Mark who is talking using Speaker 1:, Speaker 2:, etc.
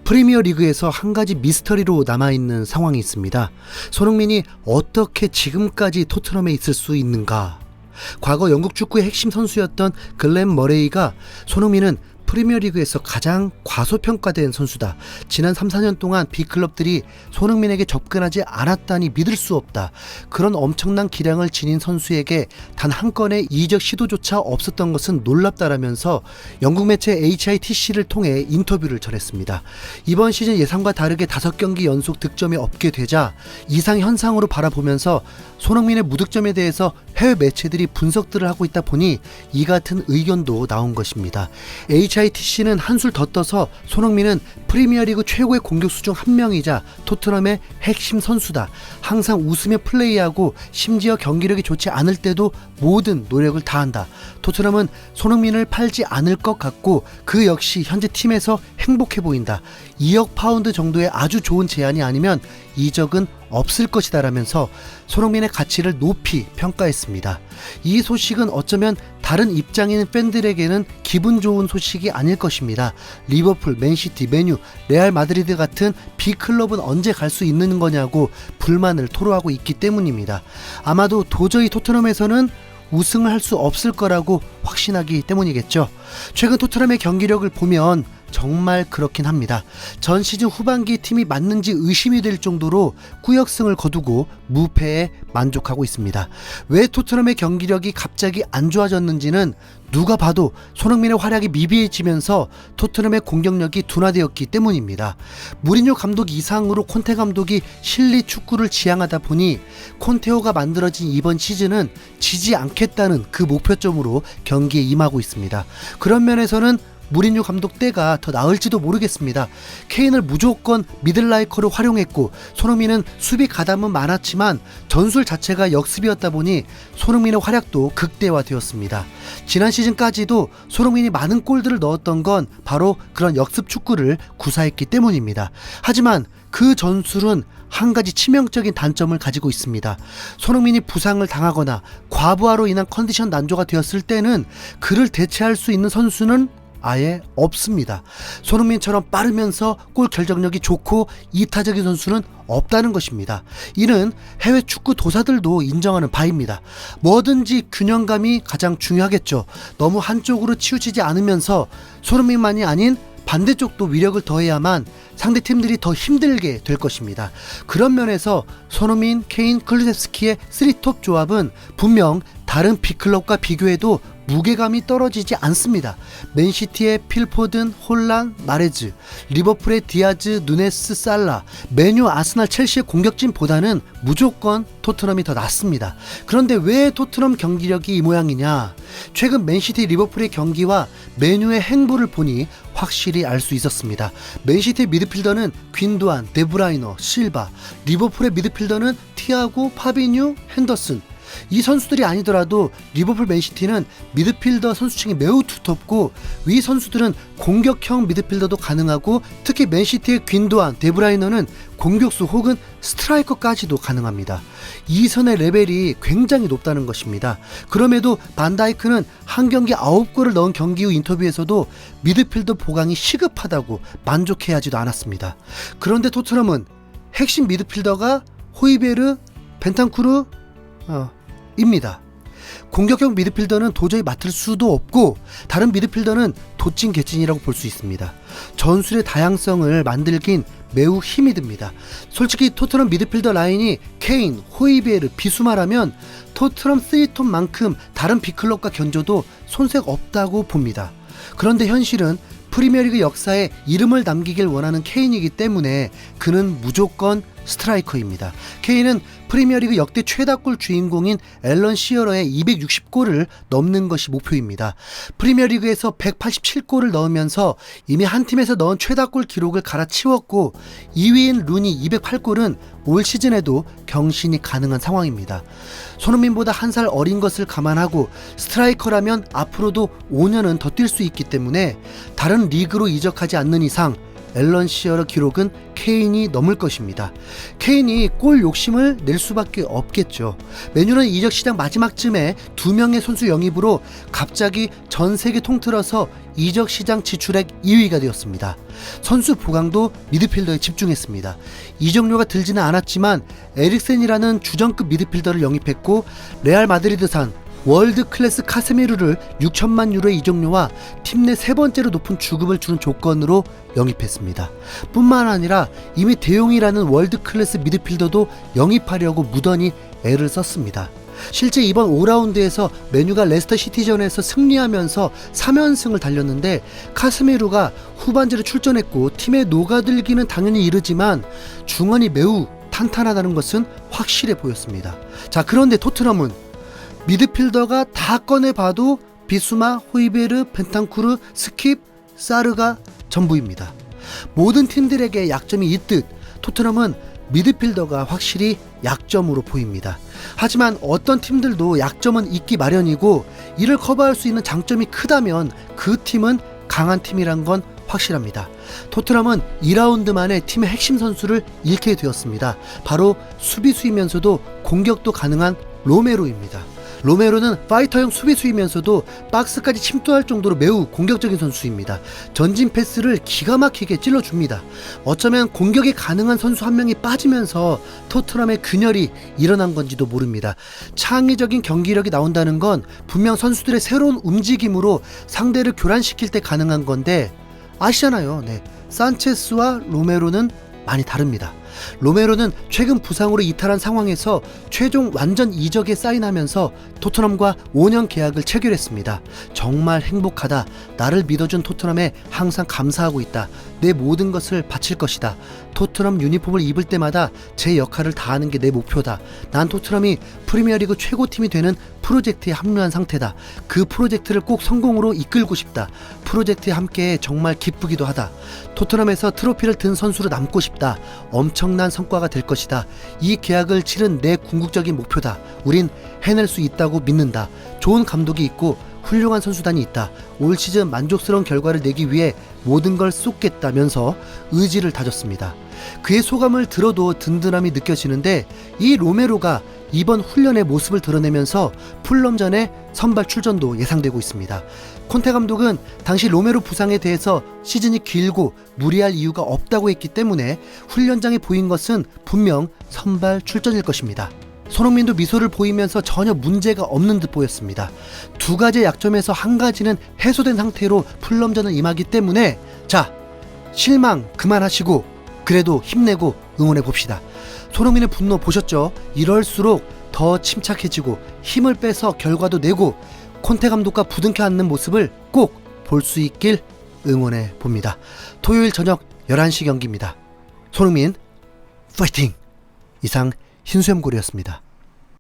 Speaker 1: 프리미어 리그에서 한 가지 미스터리로 남아있는 상황이 있습니다. 손흥민이 어떻게 지금까지 토트넘에 있을 수 있는가? 과거 영국 축구의 핵심 선수였던 글렌 머레이가 손흥민은 프리미어리그에서 가장 과소평가된 선수다. 지난 3-4년 동안 빅클럽들이 손흥민에게 접근하지 않았다니 믿을 수 없다. 그런 엄청난 기량을 지닌 선수에게 단 한 건의 이적 시도조차 없었던 것은 놀랍다라면서 영국 매체 HITC를 통해 인터뷰를 전했습니다. 이번 시즌 예상과 다르게 5경기 연속 득점이 없게 되자 이상 현상으로 바라보면서 손흥민의 무득점에 대해서 해외 매체들이 분석들을 하고 있다 보니 이 같은 의견도 나온 것입니다. HITC는 한술 더 떠서 손흥민은 프리미어리그 최고의 공격수 중 한 명이자 토트넘의 핵심 선수다. 항상 웃으며 플레이하고 심지어 경기력이 좋지 않을 때도 모든 노력을 다한다. 토트넘은 손흥민을 팔지 않을 것 같고 그 역시 현재 팀에서 행복해 보인다. 2억 파운드 정도의 아주 좋은 제안이 아니면 이적은 없을 것이다 라면서 손흥민의 가치를 높이 평가했습니다. 이 소식은 어쩌면 다른 입장인 팬들에게는 기분 좋은 소식이 아닐 것입니다. 리버풀, 맨시티, 맨유, 레알 마드리드 같은 빅클럽은 언제 갈 수 있는 거냐고 불만을 토로하고 있기 때문입니다. 아마도 도저히 토트넘에서는 우승을 할 수 없을 거라고 확신하기 때문이겠죠. 최근 토트넘의 경기력을 보면 정말 그렇긴 합니다. 전 시즌 후반기 팀이 맞는지 의심이 될 정도로 꾸역승을 거두고 무패에 만족하고 있습니다. 왜 토트넘의 경기력이 갑자기 안 좋아졌는지는 누가 봐도 손흥민의 활약이 미비해지면서 토트넘의 공격력이 둔화되었기 때문입니다. 무리뉴 감독 이상으로 콘테 감독이 실리 축구를 지향하다 보니 콘테호가 만들어진 이번 시즌은 지지 않겠다는 그 목표점으로 경기에 임하고 있습니다. 그런 면에서는 무리뉴 감독 때가 더 나을지도 모르겠습니다. 케인을 무조건 미들라이커로 활용했고 손흥민은 수비 가담은 많았지만 전술 자체가 역습이었다 보니 손흥민의 활약도 극대화되었습니다. 지난 시즌까지도 손흥민이 많은 골들을 넣었던 건 바로 그런 역습 축구를 구사했기 때문입니다. 하지만 그 전술은 한 가지 치명적인 단점을 가지고 있습니다. 손흥민이 부상을 당하거나 과부하로 인한 컨디션 난조가 되었을 때는 그를 대체할 수 있는 선수는 아예 없습니다. 손흥민처럼 빠르면서 골 결정력이 좋고 이타적인 선수는 없다는 것입니다. 이는 해외 축구 도사들도 인정하는 바입니다. 뭐든지 균형감이 가장 중요하겠죠. 너무 한쪽으로 치우치지 않으면서 손흥민만이 아닌 반대쪽도 위력을 더해야만 상대팀들이 더 힘들게 될 것입니다. 그런 면에서 손흥민, 케인, 클루세스키의 3톱 조합은 분명 다른 빅클럽과 비교해도 무게감이 떨어지지 않습니다. 맨시티의 필포든, 홀란, 마레즈, 리버풀의 디아즈, 누네스, 살라, 맨유, 아스날, 첼시의 공격진보다는 무조건 토트넘이 더 낫습니다. 그런데 왜 토트넘 경기력이 이 모양이냐? 최근 맨시티, 리버풀의 경기와 맨유의 행보를 보니 확실히 알 수 있었습니다. 맨시티의 미드필더는 귄도안, 데브라이너, 실바, 리버풀의 미드필더는 티아고, 파비뉴, 핸더슨. 이 선수들이 아니더라도 리버풀, 맨시티는 미드필더 선수층이 매우 두텁고 위 선수들은 공격형 미드필더도 가능하고 특히 맨시티의 귄도안, 데브라이너는 공격수 혹은 스트라이커까지도 가능합니다. 이 선의 레벨이 굉장히 높다는 것입니다. 그럼에도 반다이크는 한 경기 9골을 넣은 경기 후 인터뷰에서도 미드필더 보강이 시급하다고 만족해하지도 않았습니다. 그런데 토트넘은 핵심 미드필더가 호이베르, 벤탄쿠르 입니다. 공격형 미드필더는 도저히 맡을 수도 없고 다른 미드필더는 도찐개찐이라고 볼 수 있습니다. 전술의 다양성을 만들긴 매우 힘이 듭니다. 솔직히 토트넘 미드필더 라인이 케인, 호이베르, 비수마라면 토트넘 3톱만큼 다른 빅클럽과 견줘도 손색 없다고 봅니다. 그런데 현실은 프리미어리그 역사에 이름을 남기길 원하는 케인이기 때문에 그는 무조건 스트라이커입니다. 케인은 프리미어리그 역대 최다골 주인공인 앨런 시어러의 260골을 넘는 것이 목표입니다. 프리미어리그에서 187골을 넣으면서 이미 한 팀에서 넣은 최다골 기록을 갈아치웠고 2위인 루니 208골은 올 시즌에도 경신이 가능한 상황입니다. 손흥민보다 한 살 어린 것을 감안하고 스트라이커라면 앞으로도 5년은 더 뛸 수 있기 때문에 다른 리그로 이적하지 않는 이상 앨런 시어러 기록은 케인이 넘을 것입니다. 케인이 골 욕심을 낼 수밖에 없겠죠. 맨유는 이적 시장 마지막쯤에 2명의 선수 영입으로 갑자기 전 세계 통틀어서 이적 시장 지출액 2위가 되었습니다. 선수 보강도 미드필더에 집중했습니다. 이적료가 들지는 않았지만 에릭센이라는 주전급 미드필더를 영입했고, 레알 마드리드산 월드 클래스 카세미르를 6천만 유로의 이적료와 팀 내 세 번째로 높은 주급을 주는 조건으로 영입했습니다. 뿐만 아니라 이미 대용이라는 월드 클래스 미드필더도 영입하려고 무던히 애를 썼습니다. 실제 이번 5라운드에서 맨유가 레스터 시티전에서 승리하면서 3연승을 달렸는데, 카스미루가 후반전에 출전했고 팀에 녹아들기는 당연히 이르지만 중원이 매우 탄탄하다는 것은 확실해 보였습니다. 자, 그런데 토트넘은 미드필더가 다 꺼내봐도 비수마, 호이베르, 벤탄쿠르, 스킵, 사르가 전부입니다. 모든 팀들에게 약점이 있듯 토트넘은 미드필더가 확실히 약점으로 보입니다. 하지만 어떤 팀들도 약점은 있기 마련이고, 이를 커버할 수 있는 장점이 크다면 그 팀은 강한 팀이란 건 확실합니다. 토트넘은 2라운드 만에 팀의 핵심 선수를 잃게 되었습니다. 바로 수비수이면서도 공격도 가능한 로메로입니다. 로메로는 파이터형 수비수이면서도 박스까지 침투할 정도로 매우 공격적인 선수입니다. 전진 패스를 기가 막히게 찔러줍니다. 어쩌면 공격이 가능한 선수 한 명이 빠지면서 토트넘의 균열이 일어난 건지도 모릅니다. 창의적인 경기력이 나온다는 건 분명 선수들의 새로운 움직임으로 상대를 교란시킬 때 가능한 건데, 아시잖아요. 네. 산체스와 로메로는 많이 다릅니다. 로메로는 최근 부상으로 이탈한 상황에서 최종 완전 이적에 사인하면서 토트넘과 5년 계약을 체결했습니다. 정말 행복하다. 나를 믿어준 토트넘에 항상 감사하고 있다. 내 모든 것을 바칠 것이다. 토트넘 유니폼을 입을 때마다 제 역할을 다하는 게 내 목표다. 난 토트넘이 프리미어리그 최고팀이 되는 프로젝트에 합류한 상태다. 그 프로젝트를 꼭 성공으로 이끌고 싶다. 프로젝트에 함께해 정말 기쁘기도 하다. 토트넘에서 트로피를 든 선수로 남고 싶다. 엄청난 성과가 될 것이다. 이 계약을 치른 내 궁극적인 목표다. 우린 해낼 수 있다고 믿는다. 좋은 감독이 있고 훌륭한 선수단이 있다. 올 시즌 만족스러운 결과를 내기 위해 모든 걸 쏟겠다면서 의지를 다졌습니다. 그의 소감을 들어도 든든함이 느껴지는데, 이 로메로가 이번 훈련의 모습을 드러내면서 풀럼전에 선발 출전도 예상되고 있습니다. 콘테 감독은 당시 로메로 부상에 대해서 시즌이 길고 무리할 이유가 없다고 했기 때문에 훈련장에 보인 것은 분명 선발 출전일 것입니다. 손흥민도 미소를 보이면서 전혀 문제가 없는 듯 보였습니다. 두 가지 약점에서 한 가지는 해소된 상태로 풀럼전을 임하기 때문에, 자, 실망 그만하시고 그래도 힘내고 응원해 봅시다. 손흥민의 분노 보셨죠? 이럴수록 더 침착해지고 힘을 빼서 결과도 내고 콘테 감독과 부둥켜 안는 모습을 꼭 볼 수 있길 응원해 봅니다. 토요일 저녁 11시 경기입니다. 손흥민 파이팅! 이상 흰수염고리였습니다.